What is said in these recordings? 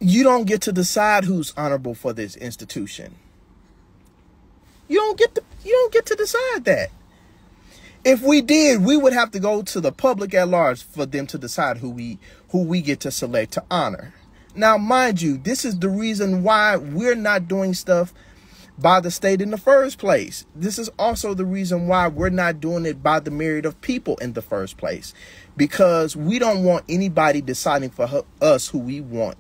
You don't get to decide who's honorable for this institution. You don't get to decide that. If we did, we would have to go to the public at large for them to decide who we get to select to honor. Now, mind you, this is the reason why we're not doing stuff by the state in the first place. This is also the reason why we're not doing it by the myriad of people in the first place, because we don't want anybody deciding for us who we want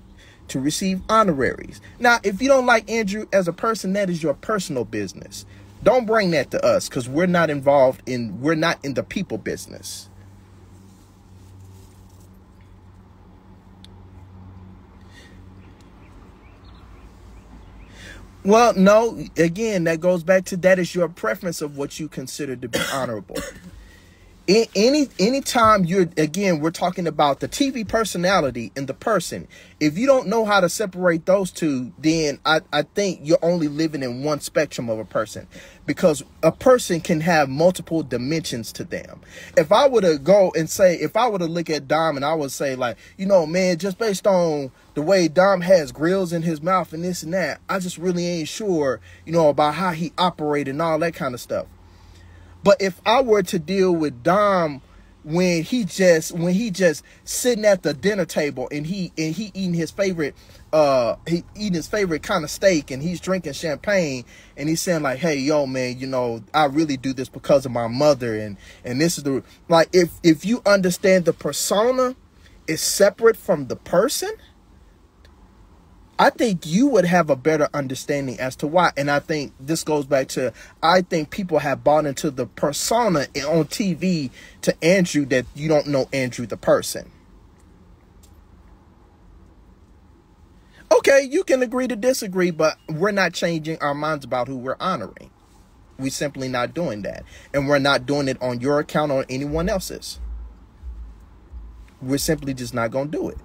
to receive honoraries. Now, if you don't like Andrew as a person, that is your personal business. Don't bring that to us, because we're not in the people business. Well, no, again, that goes back to that is your preference of what you consider to be honorable. Anytime we're talking about the TV personality and the person. If you don't know how to separate those two, then I think you're only living in one spectrum of a person, because a person can have multiple dimensions to them. If I were to look at Dom and I would say, like, man, just based on the way Dom has grills in his mouth and this and that, I just really ain't sure, about how he operated and all that kind of stuff. But if I were to deal with Dom when he just sitting at the dinner table and he eating his favorite kind of steak, and he's drinking champagne, and he's saying like, hey, yo, man, I really do this because of my mother, and this is the, like, if you understand the persona is separate from the person, I think you would have a better understanding as to why. And I think this goes back to, I think people have bought into the persona on TV to Andrew, that you don't know Andrew the person. Okay, you can agree to disagree, but we're not changing our minds about who we're honoring. We're simply not doing that. And we're not doing it on your account or anyone else's. We're simply just not going to do it.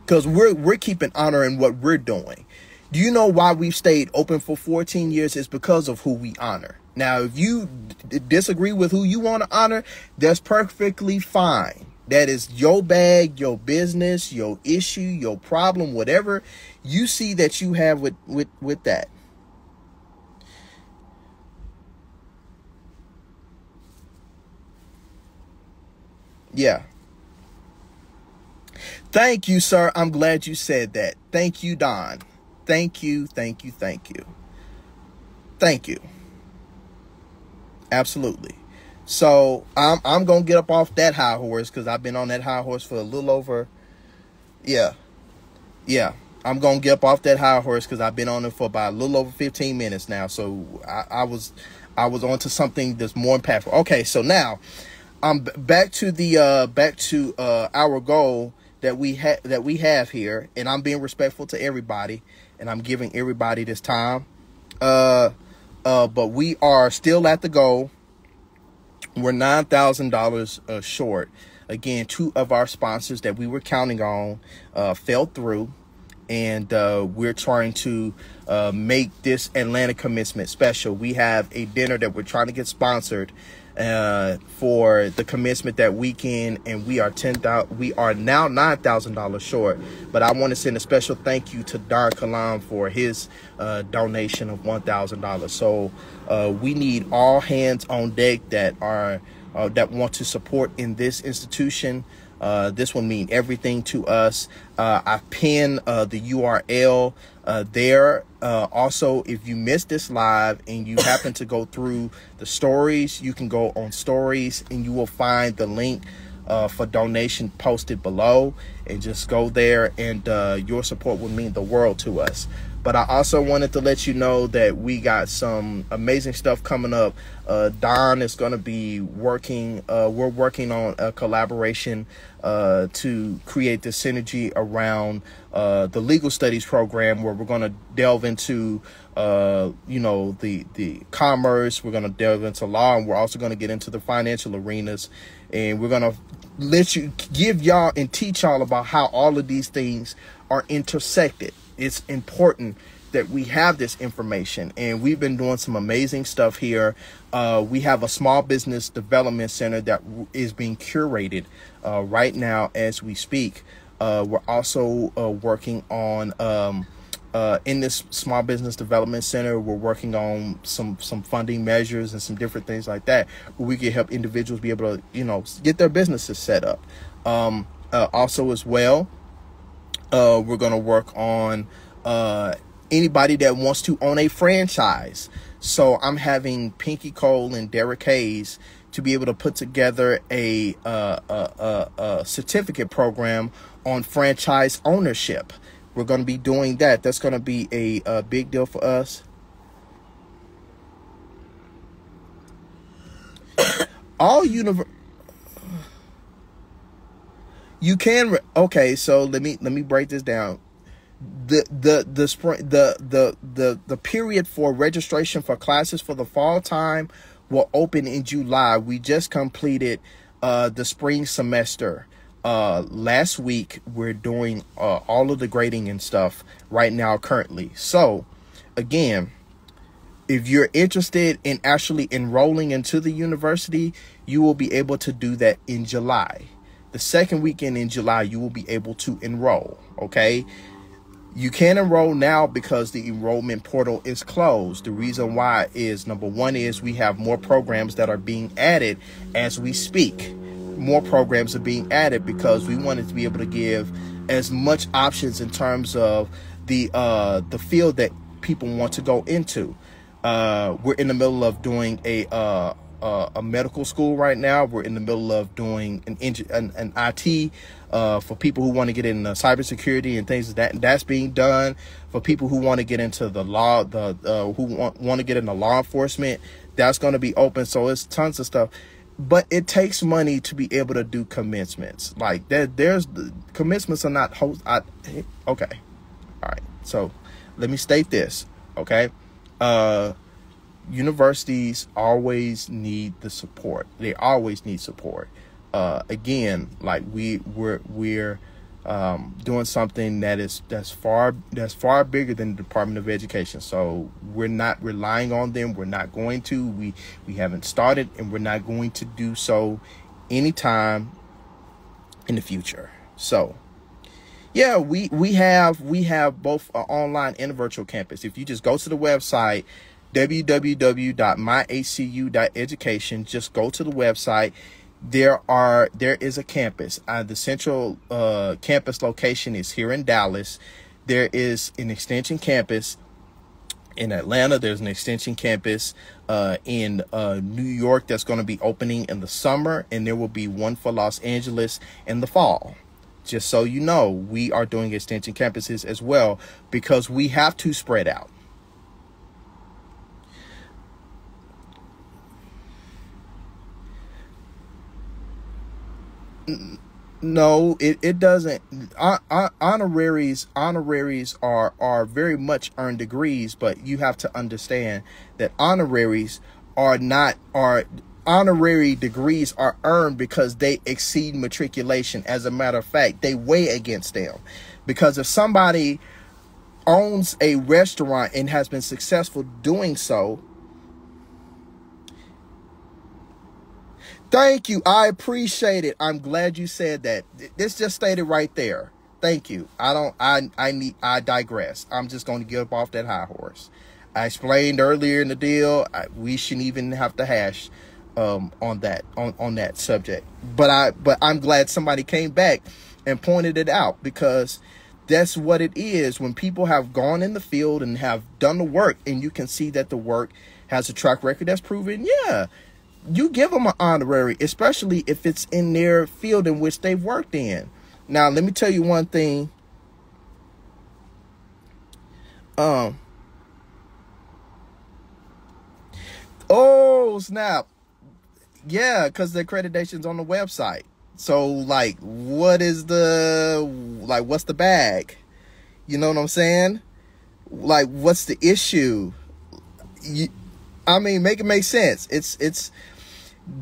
Because we're keeping honor in what we're doing. Do you know why we've stayed open for 14 years? It's because of who we honor. Now, if you disagree with who you want to honor, that's perfectly fine. That is your bag, your business, your issue, your problem, whatever you see that you have with that. Yeah. Thank you, sir. I'm glad you said that. Thank you, Don. Thank you, thank you, thank you. Thank you. Absolutely. So I'm going to get up off that high horse, because I've been on that high horse for a little over. Yeah. I'm going to get up off that high horse because I've been on it for about a little over 15 minutes now. So I was on to something that's more impactful. Okay, so now I'm back to our goal that we have here, and I'm being respectful to everybody, and I'm giving everybody this time. But we are still at the goal. We're $9,000 short. Again, 2 of our sponsors that we were counting on fell through, and we're trying to make this Atlanta commencement special. We have a dinner that we're trying to get sponsored for the commencement that weekend, and we are now $9,000 short. But I want to send a special thank you to Dar Kalam for his donation of $1,000. So we need all hands on deck that want to support in this institution. This will mean everything to us. I've pinned the URL there. Also, if you missed this live and you happen to go through the stories, you can go on stories and you will find the link for donation posted below, and just go there, and your support would mean the world to us. But I also wanted to let you know that we got some amazing stuff coming up. Don is going to be working. We're working on a collaboration to create the synergy around the legal studies program, where we're going to delve into, the commerce. We're going to delve into law, and we're also going to get into the financial arenas. And we're going to give y'all and teach y'all about how all of these things are intersected. It's important that we have this information, and we've been doing some amazing stuff here. We have a small business development center that is being curated right now as we speak. We're also working on in this small business development center, we're working on some funding measures and some different things like that, where we can help individuals be able to, you know, get their businesses set up. Also as well, we're going to work on anybody that wants to own a franchise. So I'm having Pinky Cole and Derek Hayes to be able to put together a certificate program on franchise ownership. We're going to be doing that. That's going to be a big deal for us. All you can okay, so let me break this down. The spring the period for registration for classes for the fall time will open in July. We just completed the spring semester last week. We're doing all of the grading and stuff right now currently. So again, if you're interested in actually enrolling into the university, you will be able to do that in July. The second weekend in July, you will be able to enroll. Okay, you can't enroll now because the enrollment portal is closed. The reason why is, number one, is we have more programs that are being added as we speak. More programs are being added because we wanted to be able to give as much options in terms of the field that people want to go into. We're in the middle of doing a medical school right now. We're in the middle of doing an IT for people who want to get into cybersecurity and things like that. And that's being done for people who want to get into the law, who want to get into law enforcement. That's going to be open. So it's tons of stuff. But it takes money to be able to do commencements. Like there's commencements are not okay. All right. So let me state this. Okay. Universities always need the support. They always need support. Again, like we're doing something that's far bigger than the Department of Education. So we're not relying on them. We're not going to. We haven't started, and we're not going to do so anytime in the future. So yeah, we have both an online and a virtual campus. If you just go to the website www.myhcu.education, just go to the website. There is a campus. The central campus location is here in Dallas. There is an extension campus in Atlanta. There's an extension campus in New York that's going to be opening in the summer, and there will be one for Los Angeles in the fall. Just so you know, we are doing extension campuses as well because we have to spread out. No, it doesn't. Honoraries are very much earned degrees, but you have to understand that honorary degrees are earned because they exceed matriculation. As a matter of fact, they weigh against them. Because if somebody owns a restaurant and has been successful doing so, thank you. I appreciate it. I'm glad you said that. This just stated right there. Thank you. I digress. I'm just going to get up off that high horse. I explained earlier in the deal, we shouldn't even have to hash on that subject. But I'm glad somebody came back and pointed it out, because that's what it is. When people have gone in the field and have done the work, and you can see that the work has a track record that's proven, yeah, you give them an honorary, especially if it's in their field in which they've worked in. Now, let me tell you one thing. Oh, snap. Yeah, because the accreditation's on the website. So, like, what's the bag? You know what I'm saying? Like, what's the issue? Make it make sense. It's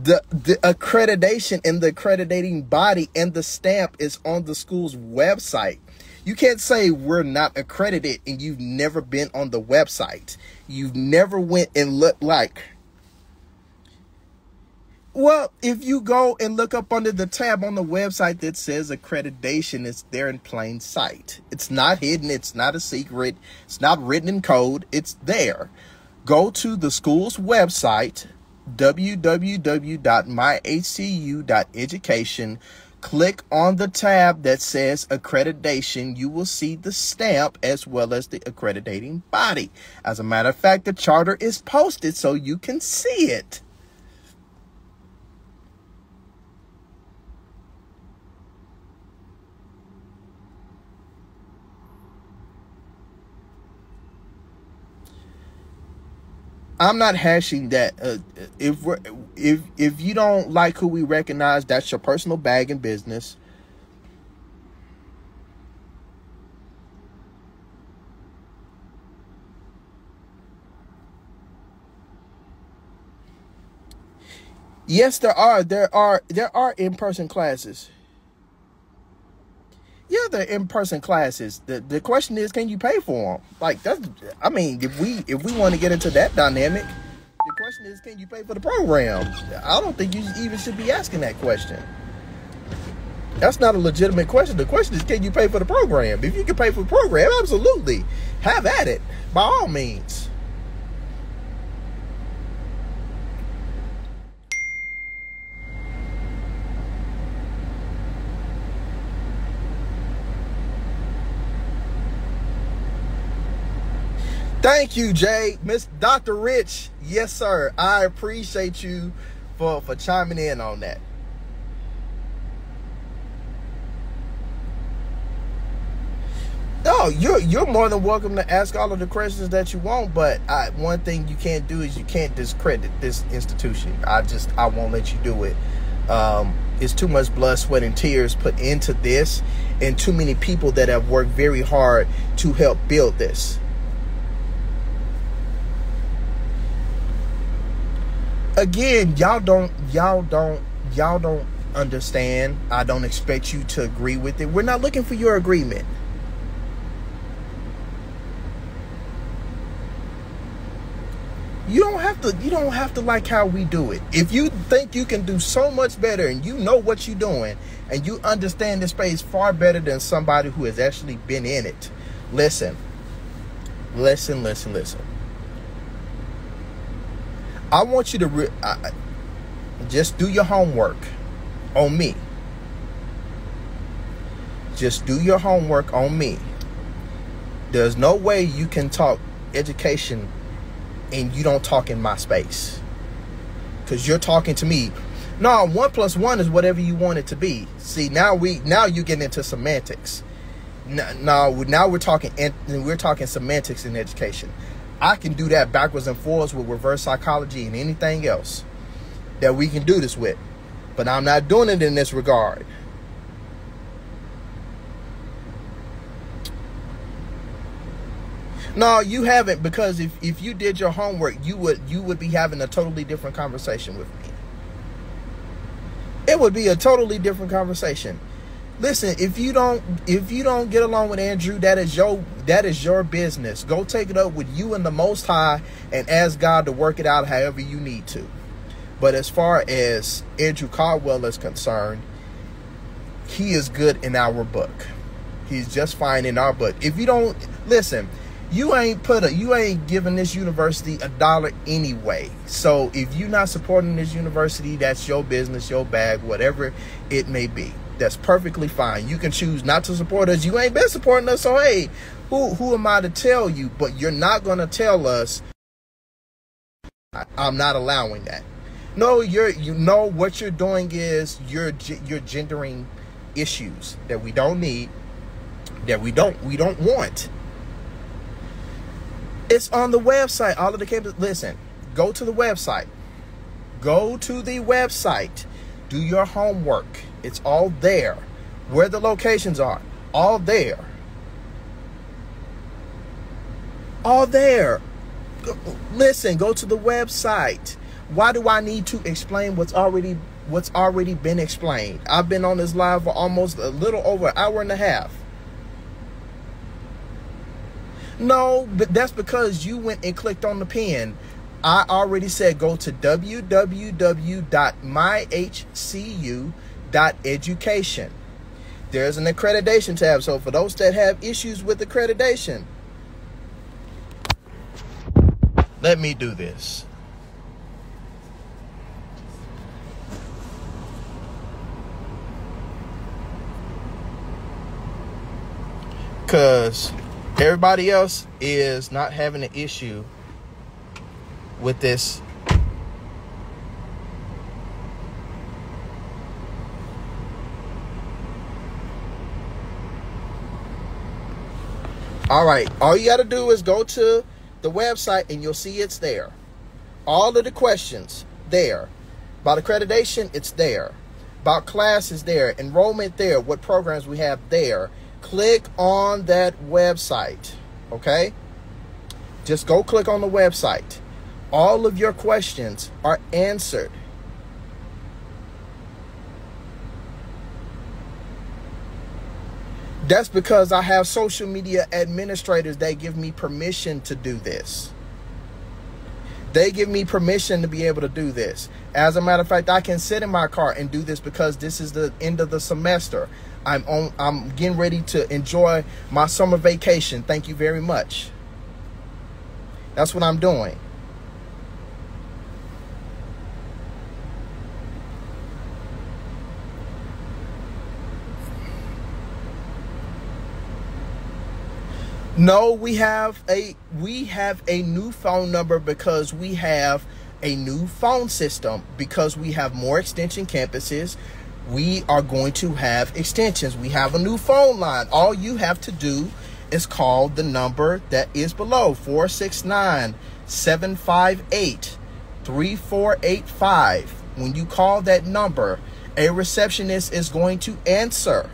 the accreditation and the accrediting body and the stamp is on the school's website. You can't say we're not accredited and you've never been on the website. You've never went and looked like. Well, if you go and look up under the tab on the website that says accreditation, it's there in plain sight. It's not hidden. It's not a secret. It's not written in code. It's there. Go to the school's website, www.myhcu.education. Click on the tab that says accreditation. You will see the stamp as well as the accrediting body. As a matter of fact, the charter is posted so you can see it. I'm not hashing that. If you don't like who we recognize, that's your personal bag and business. Yes, there are in-person classes. Yeah, they're in-person classes. The question is, can you pay for them? Like, that's, I mean, if we want to get into that dynamic, the question is, can you pay for the program? I don't think you even should be asking that question. That's not a legitimate question. The question is, can you pay for the program? If you can pay for the program, absolutely. Have at it, by all means. Thank you, Jay. Miss Dr. Rich. Yes, sir. I appreciate you for chiming in on that. No, you're more than welcome to ask all of the questions that you want, but one thing you can't do is you can't discredit this institution. I won't let you do it. It's too much blood, sweat, and tears put into this, and too many people that have worked very hard to help build this. Again, y'all don't understand. I don't expect you to agree with it. We're not looking for your agreement. You don't have to like how we do it. If you think you can do so much better and you know what you're doing and you understand the space far better than somebody who has actually been in it, listen. I want you to just do your homework on me. Just do your homework on me. There's no way you can talk education and you don't talk in my space. Because you're talking to me. No, 1 + 1 is whatever you want it to be. See, now you get into semantics. Now we're talking semantics in education. I can do that backwards and forwards with reverse psychology and anything else that we can do this with. But I'm not doing it in this regard. No, you haven't, because if you did your homework, you would be having a totally different conversation with me. It would be a totally different conversation. Listen, if you don't get along with Andrew, that is your business. Go take it up with you and the Most High and ask God to work it out however you need to. But as far as Andrew Caldwell is concerned, he is good in our book. He's just fine in our book. If you don't listen, you ain't giving this university $1 anyway. So if you're not supporting this university, that's your business, your bag, whatever it may be. That's perfectly fine. You can choose not to support us. You ain't been supporting us, so hey, who am I to tell you? But you're not going to tell us. I'm not allowing that. No, what you're doing is you're gendering issues that we don't need, that we don't want. It's on the website. All of the campus. Listen, go to the website. Go to the website. Do your homework. It's all there. Where the locations are. All there. All there. Listen, go to the website. Why do I need to explain what's already been explained? I've been on this live for almost a little over an hour and a half. No, but that's because you went and clicked on the pin. I already said go to www.myhcu.education. There's an accreditation tab. So for those that have issues with accreditation, let me do this. Because everybody else is not having an issue with this. All right. All you got to do is go to the website and you'll see it's there. All of the questions there. About accreditation, it's there. About class is there. Enrollment there. What programs we have there. Click on that website. Okay? Just go click on the website. All of your questions are answered. That's because I have social media administrators that give me permission to do this. They give me permission to be able to do this. As a matter of fact, I can sit in my car and do this because this is the end of the semester. I'm getting ready to enjoy my summer vacation. Thank you very much. That's what I'm doing. No, we have a new phone number because we have a new phone system. Because we have more extension campuses, we are going to have extensions. We have a new phone line. All you have to do is call the number that is below, 469-758-3485. When you call that number, a receptionist is going to answer.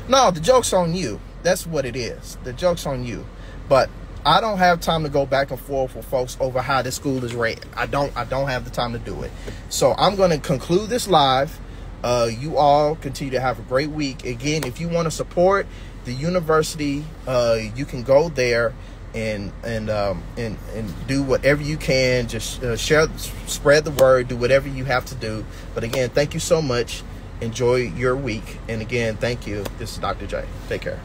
No, the joke's on you. That's what it is. The joke's on you. But I don't have time to go back and forth with folks over how the school is rated. I don't have the time to do it. So I'm going to conclude this live. You all continue to have a great week. Again, if you want to support the university, you can go there and do whatever you can. Just spread the word, do whatever you have to do. But again, thank you so much. Enjoy your week. And again, thank you. This is Dr. J. Take care.